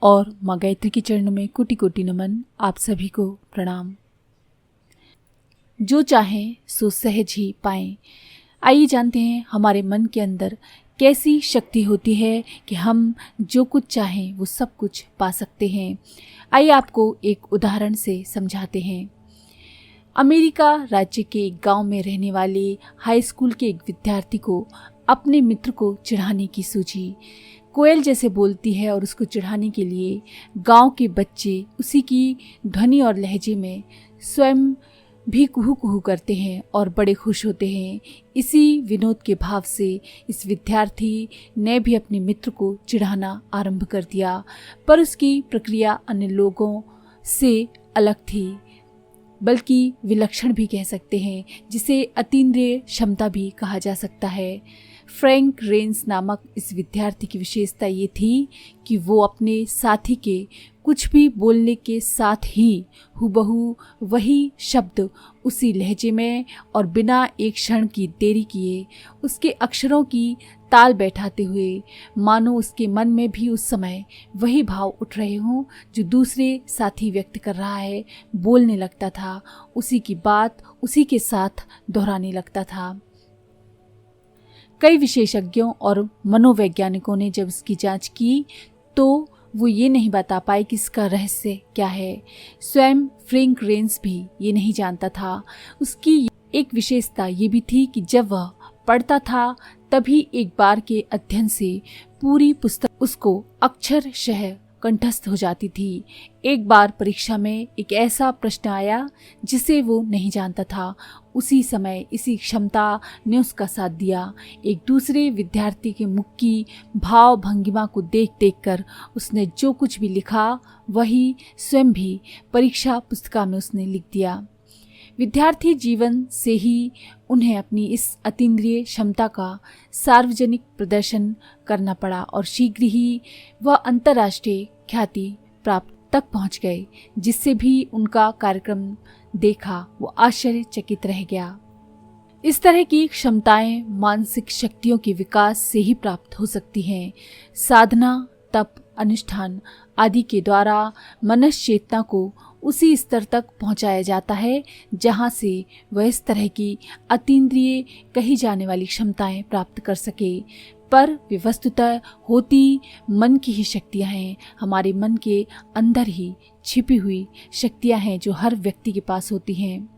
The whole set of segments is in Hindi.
और माँ गायत्री के चरणों में कोटि कोटि नमन। आप सभी को प्रणाम। जो चाहें सो सहज ही पाएं। आइए जानते हैं हमारे मन के अंदर कैसी शक्ति होती है कि हम जो कुछ चाहें वो सब कुछ पा सकते हैं। आइए आपको एक उदाहरण से समझाते हैं। अमेरिका राज्य के एक गांव में रहने वाले हाई स्कूल के एक विद्यार्थी को अपने मित्र को चिढ़ाने की सूझी। कोयल जैसे बोलती है और उसको चिढ़ाने के लिए गांव के बच्चे उसी की ध्वनि और लहजे में स्वयं भी कुहू कुहू करते हैं और बड़े खुश होते हैं। इसी विनोद के भाव से इस विद्यार्थी ने भी अपने मित्र को चिढ़ाना आरंभ कर दिया, पर उसकी प्रक्रिया अन्य लोगों से अलग थी, बल्कि विलक्षण भी कह सकते हैं, जिसे अतीन्द्रिय क्षमता भी कहा जा सकता है। फ्रैंक रेंस नामक इस विद्यार्थी की विशेषता ये थी कि वो अपने साथी के कुछ भी बोलने के साथ ही हूबहू वही शब्द उसी लहजे में और बिना एक क्षण की देरी किए उसके अक्षरों की ताल बैठाते हुए, मानो उसके मन में भी उस समय वही भाव उठ रहे हों जो दूसरे साथी व्यक्त कर रहा है, बोलने लगता था। उसी की बात उसी के साथ दोहराने लगता था। कई विशेषज्ञों और मनोवैज्ञानिकों ने जब इसकी जांच की तो वो ये नहीं बता पाए कि इसका रहस्य क्या है। स्वयं फ्रैंक रेंस भी ये नहीं जानता था। उसकी एक विशेषता ये भी थी कि जब वह पढ़ता था तभी एक बार के अध्ययन से पूरी पुस्तक उसको अक्षरशः कंठस्थ हो जाती थी। एक बार परीक्षा में एक ऐसा प्रश्न आया जिसे वो नहीं जानता था। उसी समय इसी क्षमता ने उसका साथ दिया। एक दूसरे विद्यार्थी के मुख की भाव भंगिमा को देख देख कर उसने जो कुछ भी लिखा वही स्वयं भी परीक्षा पुस्तिका में उसने लिख दिया। विद्यार्थी जीवन से ही उन्हें अपनी इस अतीन्द्रिय क्षमता का सार्वजनिक प्रदर्शन करना पड़ा और शीघ्र ही वह अंतर्राष्ट्रीय ख्याति प्राप्त तक पहुंच गए। जिससे भी उनका कार्यक्रम देखा वो आश्चर्यचकित रह गया। इस तरह की क्षमताएं मानसिक शक्तियों के विकास से ही प्राप्त हो सकती हैं। साधना, तप, अनुष्ठान आदि के द्वारा मनुष्य चेतना को उसी स्तर तक पहुंचाया जाता है जहां से वह इस तरह की अतीन्द्रिय कही जाने वाली क्षमताएं प्राप्त कर सके। पर वे वस्तुतः होती मन की ही शक्तियां हैं। हमारे मन के अंदर ही छिपी हुई शक्तियां हैं जो हर व्यक्ति के पास होती हैं।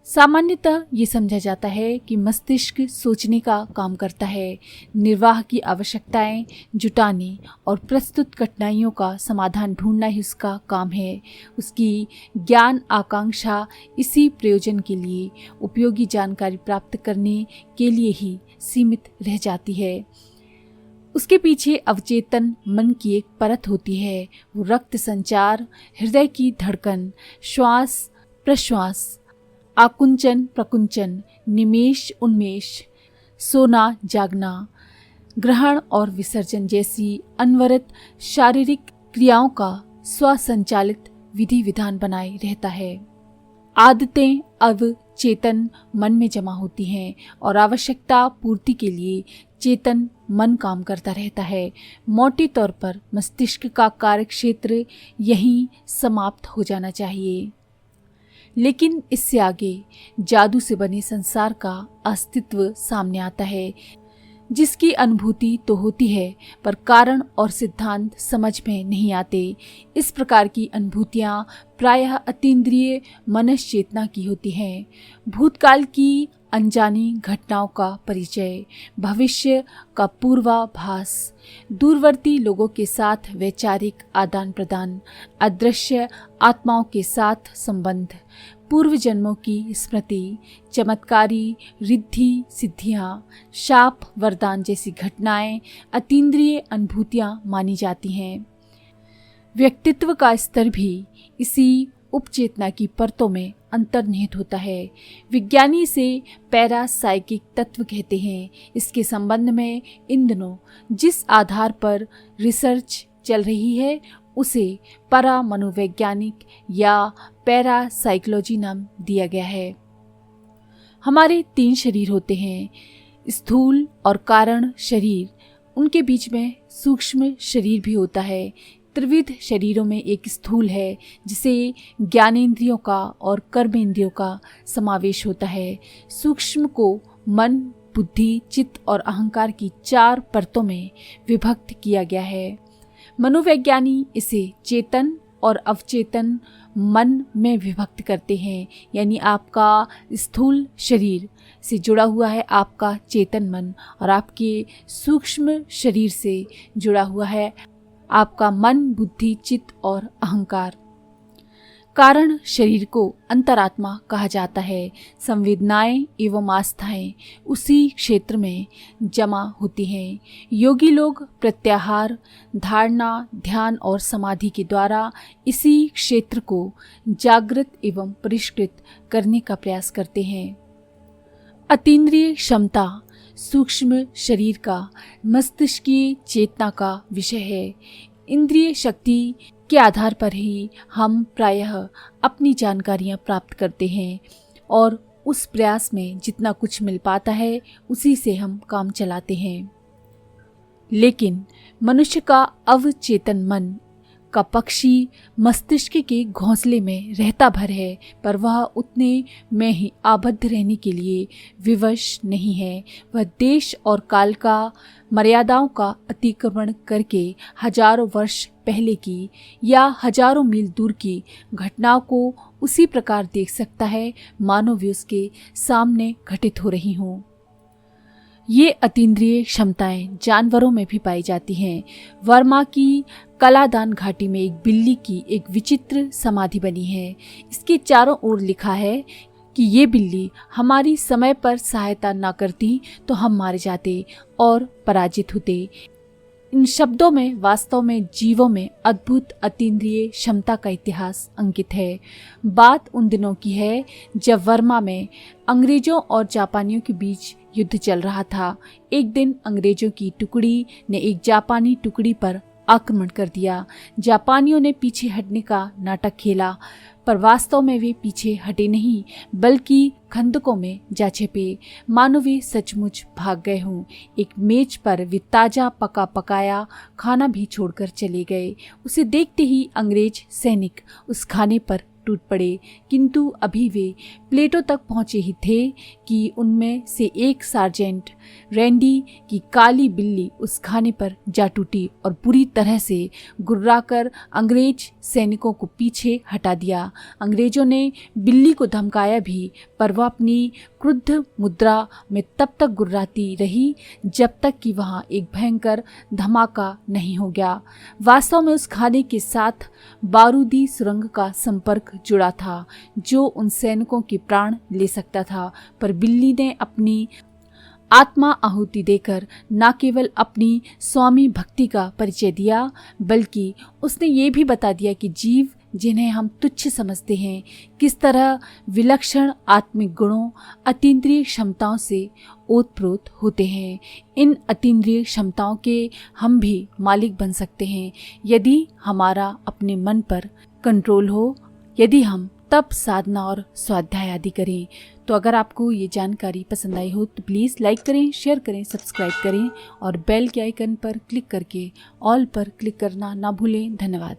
सामान्यतः ये समझा जाता है कि मस्तिष्क सोचने का काम करता है, निर्वाह की आवश्यकताएं जुटाने और प्रस्तुत कठिनाइयों का समाधान ढूंढना ही उसका काम है। उसकी ज्ञान आकांक्षा इसी प्रयोजन के लिए, उपयोगी जानकारी प्राप्त करने के लिए ही सीमित रह जाती है। उसके पीछे अवचेतन मन की एक परत होती है। वो रक्त संचार, हृदय की धड़कन, श्वास प्रश्वास, आकुंचन प्रकुंचन, निमेश उन्मेष, सोना जागना, ग्रहण और विसर्जन जैसी अनवरत शारीरिक क्रियाओं का स्वसंचालित विधि विधान बनाए रहता है। आदतें अवचेतन मन में जमा होती हैं और आवश्यकता पूर्ति के लिए चेतन मन काम करता रहता है। मोटे तौर पर मस्तिष्क का कार्यक्षेत्र यहीं समाप्त हो जाना चाहिए। लेकिन इससे आगे जादू से बने संसार का अस्तित्व सामने आता है, जिसकी अनुभूति तो होती है पर कारण और सिद्धांत समझ में नहीं आते। इस प्रकार की अनुभूतियां प्रायः अतीन्द्रिय मनस चेतना की होती हैं। भूतकाल की अनजानी घटनाओं का परिचय, भविष्य का पूर्वाभास, दूरवर्ती लोगों के साथ वैचारिक आदान प्रदान, अदृश्य आत्माओं के साथ संबंध, पूर्व जन्मों की स्मृति, चमत्कारी रिद्धि सिद्धियां, शाप वरदान जैसी घटनाएं अतीन्द्रिय अनुभूतियां मानी जाती हैं। व्यक्तित्व का स्तर भी इसी उपचेतना की परतों में अंतर्निहित होता है। विज्ञानी इसे पैरासाइकिक तत्व कहते हैं। इसके संबंध में इन दिनों जिस आधार पर रिसर्च चल रही है उसे परा मनोवैज्ञानिक या पैरासाइकोलॉजी नाम दिया गया है। हमारे 3 शरीर होते हैं, स्थूल और कारण शरीर। उनके बीच में सूक्ष्म शरीर भी होता है। त्रिविध शरीरों में एक स्थूल है जिसे ज्ञानेंद्रियों का और कर्मेंद्रियों का समावेश होता है। सूक्ष्म को मन, बुद्धि, चित्त और अहंकार की 4 परतों में विभक्त किया गया है। मनोवैज्ञानी इसे चेतन और अवचेतन मन में विभक्त करते हैं। यानी आपका स्थूल शरीर से जुड़ा हुआ है आपका चेतन मन और आपके सूक्ष्म शरीर से जुड़ा हुआ है आपका मन, बुद्धि, चित्त और अहंकार। कारण शरीर को अंतरात्मा कहा जाता है। संवेदनाएं एवं आस्थाएं उसी क्षेत्र में जमा होती हैं। योगी लोग प्रत्याहार, धारणा, ध्यान और समाधि के द्वारा इसी क्षेत्र को जागृत एवं परिष्कृत करने का प्रयास करते हैं। अतीन्द्रिय क्षमता सूक्ष्म शरीर का मस्तिष्कीय चेतना का विषय है। इंद्रिय शक्ति के आधार पर ही हम प्रायः अपनी जानकारियां प्राप्त करते हैं और उस प्रयास में जितना कुछ मिल पाता है उसी से हम काम चलाते हैं। लेकिन मनुष्य का अवचेतन मन का पक्षी मस्तिष्क के घोंसले में रहता भर है, पर वह उतने में ही आबद्ध रहने के लिए विवश नहीं है। वह देश और काल का मर्यादाओं का अतिक्रमण करके हजारों वर्ष पहले की या हजारों मील दूर की घटनाओं को उसी प्रकार देख सकता है मानो वे उसके सामने घटित हो रही हों। ये अतीन्द्रिय क्षमताएं जानवरों में भी पाई जाती हैं। वर्मा की कलादान घाटी में एक बिल्ली की एक विचित्र समाधि बनी है। इसके चारों ओर लिखा है कि ये बिल्ली हमारी समय पर सहायता न करती तो हम मारे जाते और पराजित होते। इन शब्दों में वास्तव में जीवों में अद्भुत अतीन्द्रिय क्षमता का इतिहास अंकित है। बात उन दिनों की है जब वर्मा में अंग्रेजों और जापानियों के बीच युद्ध चल रहा था। एक दिन अंग्रेजों की टुकड़ी ने एक जापानी टुकड़ी पर आक्रमण कर दिया। जापानियों ने पीछे हटने का नाटक खेला, पर वास्तव में वे पीछे हटे नहीं बल्कि खंदकों में जा छिपे, मानो वे सचमुच भाग गए हों। एक मेज पर वे ताजा पका पकाया खाना भी छोड़कर चले गए। उसे देखते ही अंग्रेज सैनिक उस खाने पर टूट पड़े, किंतु अभी वे प्लेटों तक पहुंचे ही थे कि उनमें से एक सार्जेंट रैंडी की काली बिल्ली उस खाने पर जा टूटी और बुरी तरह से गुर्राकर अंग्रेज सैनिकों को पीछे हटा दिया। अंग्रेजों ने बिल्ली को धमकाया भी, पर वह अपनी क्रुद्ध मुद्रा में तब तक गुर्राती रही जब तक कि वहां एक भयंकर धमाका नहीं हो गया। वास्तव में उस खाने के साथ बारूदी सुरंग का संपर्क जुड़ा था जो उन सैनिकों के प्राण ले सकता था, पर बिल्ली ने अपनी आत्मा आहुति देकर न केवल अपनी स्वामी भक्ति का परिचय दिया बल्कि उसने ये भी बता दिया कि जीव जिन्हें हम तुच्छ समझते हैं किस तरह विलक्षण आत्मिक गुणों, अतीन्द्रिय क्षमताओं से ओतप्रोत होते हैं। इन अतीन्द्रिय क्षमताओं के हम भी मालिक बन सकते हैं यदि हमारा अपने मन पर कंट्रोल हो, यदि हम तप, साधना और स्वाध्याय आदि करें। तो अगर आपको ये जानकारी पसंद आई हो तो प्लीज़ लाइक करें, शेयर करें, सब्सक्राइब करें और बेल के आइकन पर क्लिक करके ऑल पर क्लिक करना ना भूलें। धन्यवाद।